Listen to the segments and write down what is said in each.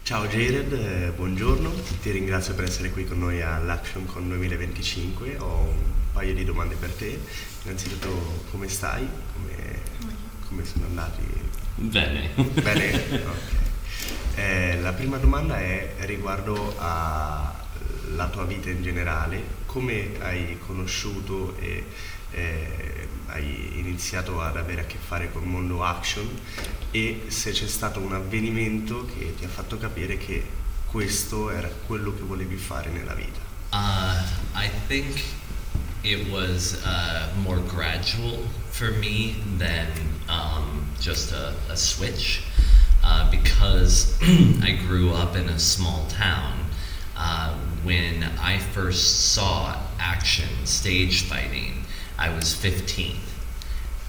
Ciao Jared, buongiorno, ti ringrazio per essere qui con noi all'ActionCon 2025. Ho un paio di domande per te. Innanzitutto, come stai? Come sono andati? Bene. Bene? Ok. La prima domanda è riguardo alla tua vita in generale. Come hai conosciuto e hai iniziato ad avere a che fare col mondo action, e se c'è stato un avvenimento che ti ha fatto capire che questo era quello che volevi fare nella vita? I think it was more gradual for me than just a switch, because I grew up in a small town. When I first saw action stage fighting, I was 15,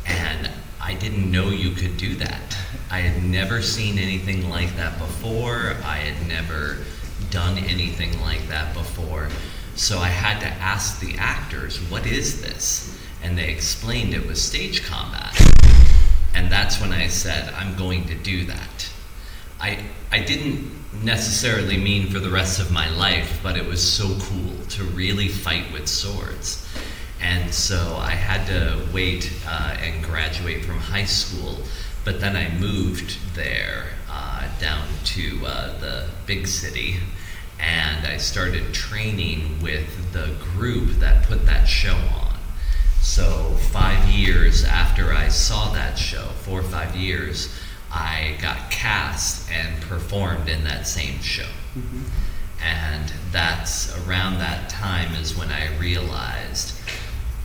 and I didn't know you could do that. I had never seen anything like that before. I had never done anything like that before. So I had to ask the actors, what is this? And they explained it was stage combat. And that's when I said, I'm going to do that. I didn't necessarily mean for the rest of my life, but it was so cool to really fight with swords. And so I had to wait and graduate from high school, but then I moved there down to the big city, and I started training with the group that put that show on. So 5 years after I saw that show, 4 or 5 years, I got cast and performed in that same show. Mm-hmm. And that's around that time is when I realized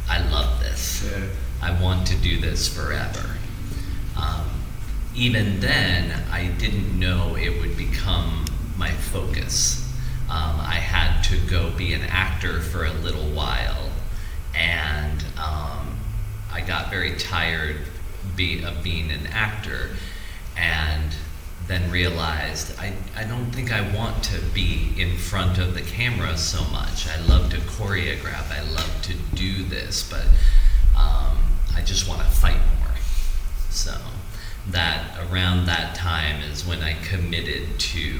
I love this. Yeah. I want to do this forever. Even then, I didn't know it would become my focus. I had to go be an actor for a little while, and I got very tired of being an actor, and then realized I don't think I want to be in front of the camera so much. I love to choreograph, I love to do this, but I just want to fight more. So that around that time is when I committed to,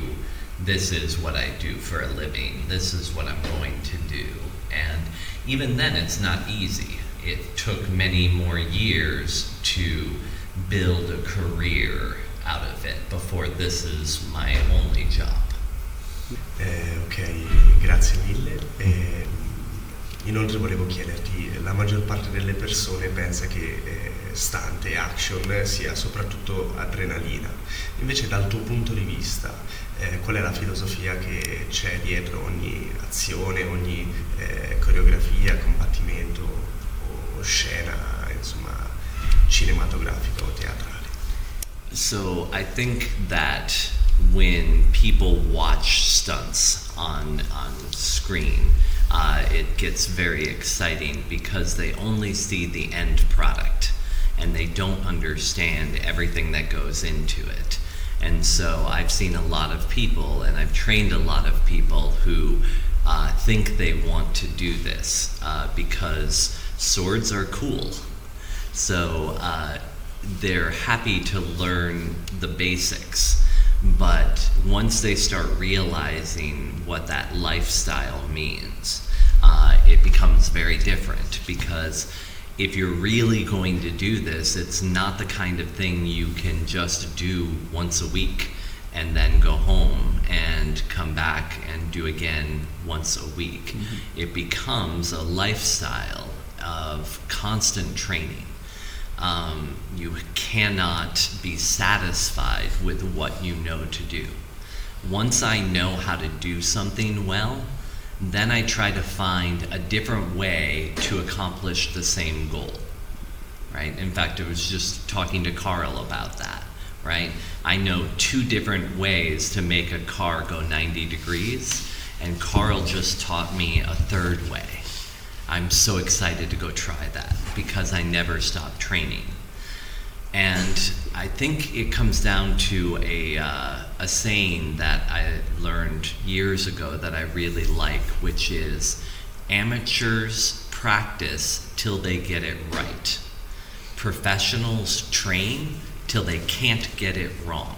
this is what I do for a living, this is what I'm going to do. And even then it's not easy. It took many more years to build a career out of it before this is my only job. Ok, grazie mille. Inoltre volevo chiederti, la maggior parte delle persone pensa che stunt e action sia soprattutto adrenalina. Invece dal tuo punto di vista, qual è la filosofia che c'è dietro ogni azione, ogni coreografia, combattimento o scena, insomma, cinematografica o teatrale? So I think that when people watch stunts on screen, it gets very exciting because they only see the end product and they don't understand everything that goes into it. And so I've seen a lot of people, and I've trained a lot of people who think they want to do this because swords are cool. So they're happy to learn the basics, but once they start realizing what that lifestyle means, it becomes very different, because if you're really going to do this, it's not the kind of thing you can just do once a week and then go home and come back and do again once a week. Mm-hmm. It becomes a lifestyle of constant training. You cannot be satisfied with what you know to do. Once I know how to do something well, then I try to find a different way to accomplish the same goal, right? In fact, I was just talking to Carl about that, right? I know 2 different ways to make a car go 90 degrees, and Carl just taught me a 3rd way. I'm so excited to go try that because I never stop training. And I think it comes down to a saying that I learned years ago that I really like, which is, amateurs practice till they get it right. Professionals train till they can't get it wrong.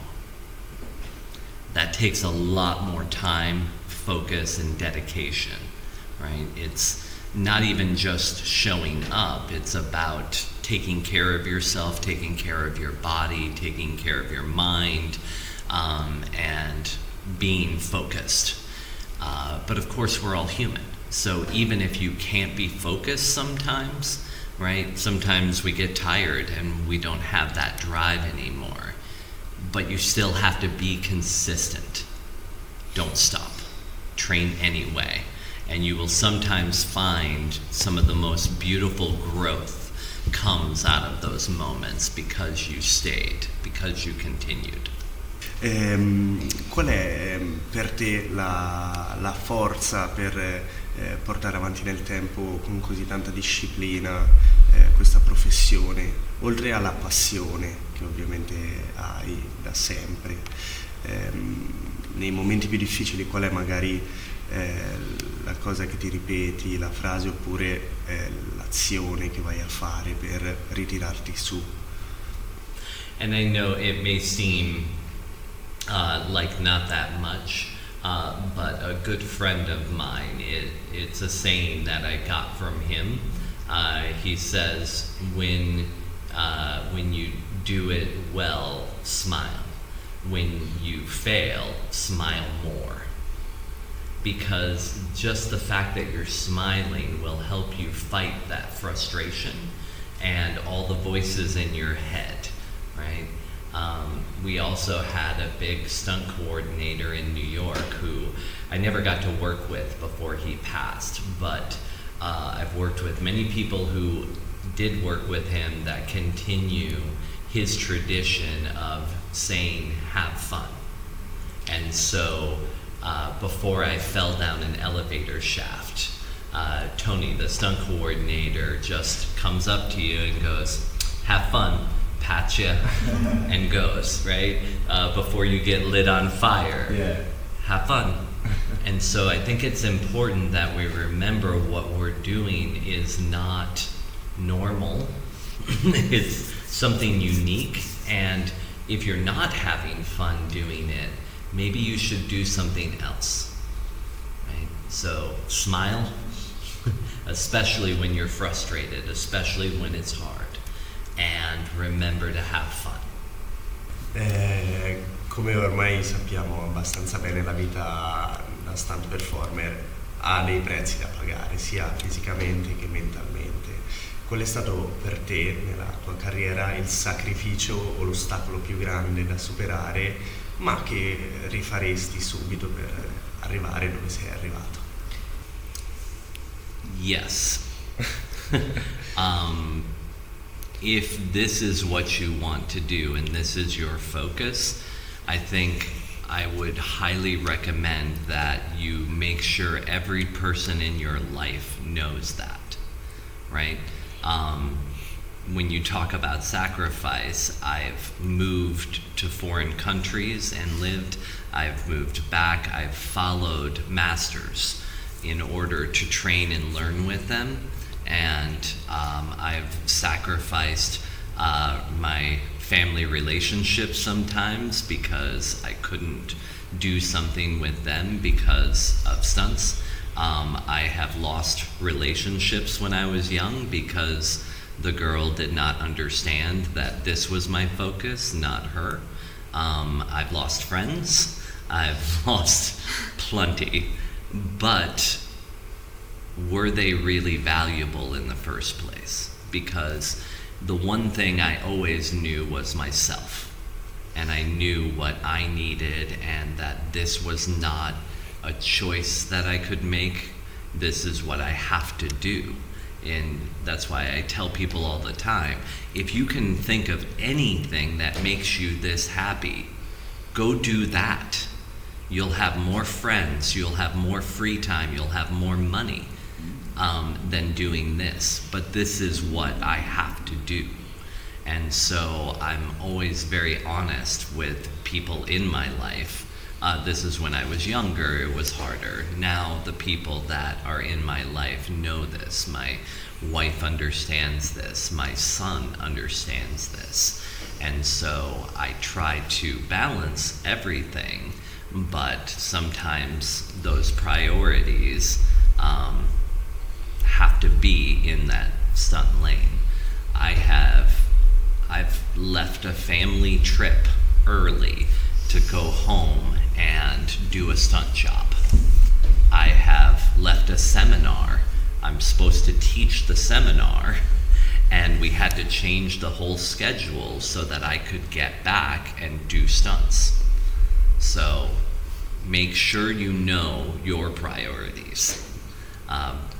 that takes a lot more time, focus, and dedication, right? It's not even just showing up, it's about taking care of yourself, taking care of your body, taking care of your mind, and being focused. But of course, we're all human. So even if you can't be focused sometimes, right? Sometimes we get tired and we don't have that drive anymore. But you still have to be consistent. Don't stop. Train anyway. And you will sometimes find some of the most beautiful growth comes out of those moments because you stayed, because you continued. Qual è per te la forza per portare avanti nel tempo con così tanta disciplina questa professione, oltre alla passione che ovviamente hai da sempre? Nei momenti più difficili qual è magari la cosa che ti ripeti, la frase oppure l'azione che vai a fare per ritirarti su? And I know it may seem like not that much, but a good friend of mine, it's a saying that I got from him. He says, when you do it well, smile. When you fail, smile more. Because just the fact that you're smiling will help you fight that frustration and all the voices in your head, right? We also had a big stunt coordinator in New York who I never got to work with before he passed, but I've worked with many people who did work with him that continue his tradition of saying, have fun. And so before I fell down an elevator shaft, Tony, the stunt coordinator, just comes up to you and goes, have fun, pats you, and goes, right? Before you get lit on fire, have fun. And so I think it's important that we remember what we're doing is not normal. It's something unique, and if you're not having fun doing it, maybe you should do something else, right? So smile, especially when you're frustrated, especially when it's hard, and remember to have fun. Come ormai sappiamo abbastanza bene, la vita da stunt performer ha dei prezzi da pagare, sia fisicamente che mentalmente. Qual è stato per te, nella tua carriera, il sacrificio o l'ostacolo più grande da superare, ma che rifaresti subito per arrivare dove sei arrivato? Yes. If this is what you want to do and this is your focus, I think I would highly recommend that you make sure every person in your life knows that, right? When you talk about sacrifice, I've moved to foreign countries and lived. I've moved back. I've followed masters in order to train and learn with them. And I've sacrificed my family relationships sometimes because I couldn't do something with them because of stunts. I have lost relationships when I was young because the girl did not understand that this was my focus, not her. I've lost friends. I've lost plenty. But were they really valuable in the first place? Because the one thing I always knew was myself. And I knew what I needed and that this was not a choice that I could make. This is what I have to do. And that's why I tell people all the time, if you can think of anything that makes you this happy, go do that. You'll have more friends, you'll have more free time, you'll have more money than doing this. But this is what I have to do. And so I'm always very honest with people in my life. This is when I was younger, it was harder. Now the people that are in my life know this. My wife understands this. My son understands this. And so I try to balance everything, but sometimes those priorities have to be in that stunt lane. I've left a family trip early to go home and do a stunt job. I have left a seminar. I'm supposed to teach the seminar, and we had to change the whole schedule so that I could get back and do stunts. So make sure you know your priorities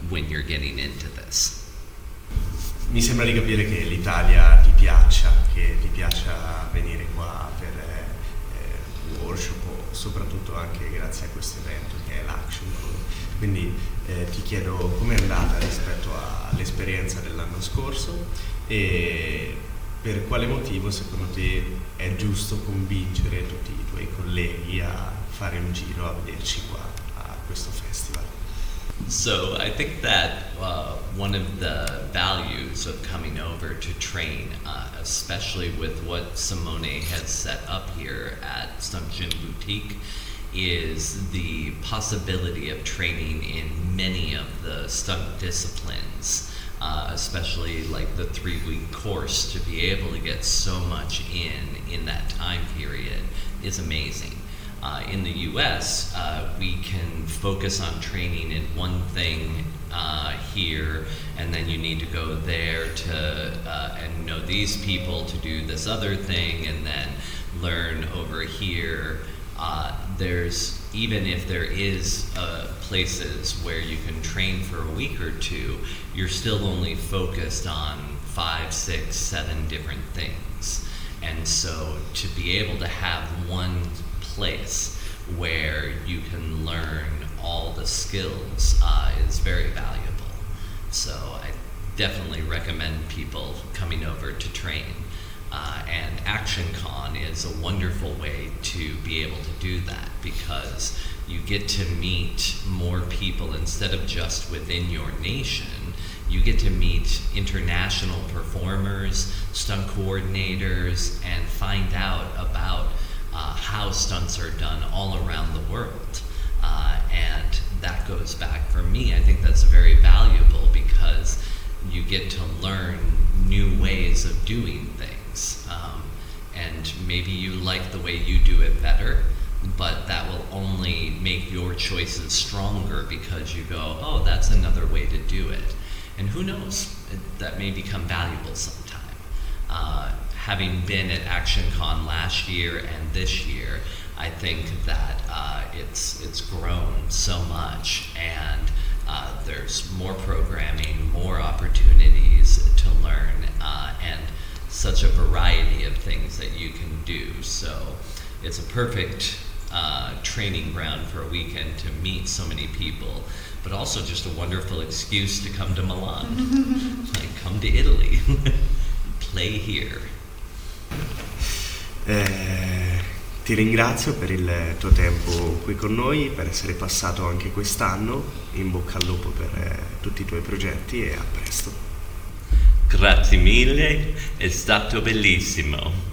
when you're getting into this. Mi sembra di capire che l'Italia ti piaccia, che ti piaccia venire qua per workshop o soprattutto anche grazie a questo evento che è l'Action Con. Quindi ti chiedo com'è andata rispetto all'esperienza dell'anno scorso e per quale motivo secondo te è giusto convincere tutti i tuoi colleghi a fare un giro a vederci qua a questo festival. So I think that one of the values of coming over to train, especially with what Simone has set up here at Stuntgym Boutique, is the possibility of training in many of the stunt disciplines, especially like the 3-week course. To be able to get so much in that time period is amazing. In the US, we can focus on training in one thing here, and then you need to go there to and know these people to do this other thing, and then learn over here. There's, even if there is places where you can train for a week or two, you're still only focused on 5, 6, 7 different things. And so to be able to have one place where you can learn all the skills is very valuable. So I definitely recommend people coming over to train. And Action Con is a wonderful way to be able to do that, because you get to meet more people instead of just within your nation. You get to meet international performers, stunt coordinators, and find out about how stunts are done all around the world. And that goes back, for me, I think that's very valuable, because you get to learn new ways of doing things. And maybe you like the way you do it better, but that will only make your choices stronger, because you go, oh, that's another way to do it. And who knows, that may become valuable sometime. Having been at Action Con last year and this year, I think that it's grown so much, and there's more programming, more opportunities to learn, and such a variety of things that you can do. So it's a perfect training ground for a weekend to meet so many people, but also just a wonderful excuse to come to Milan. Like, come to Italy, play here. Ti ringrazio per il tuo tempo qui con noi, per essere passato anche quest'anno. In bocca al lupo per tutti i tuoi progetti e a presto. Grazie mille, è stato bellissimo.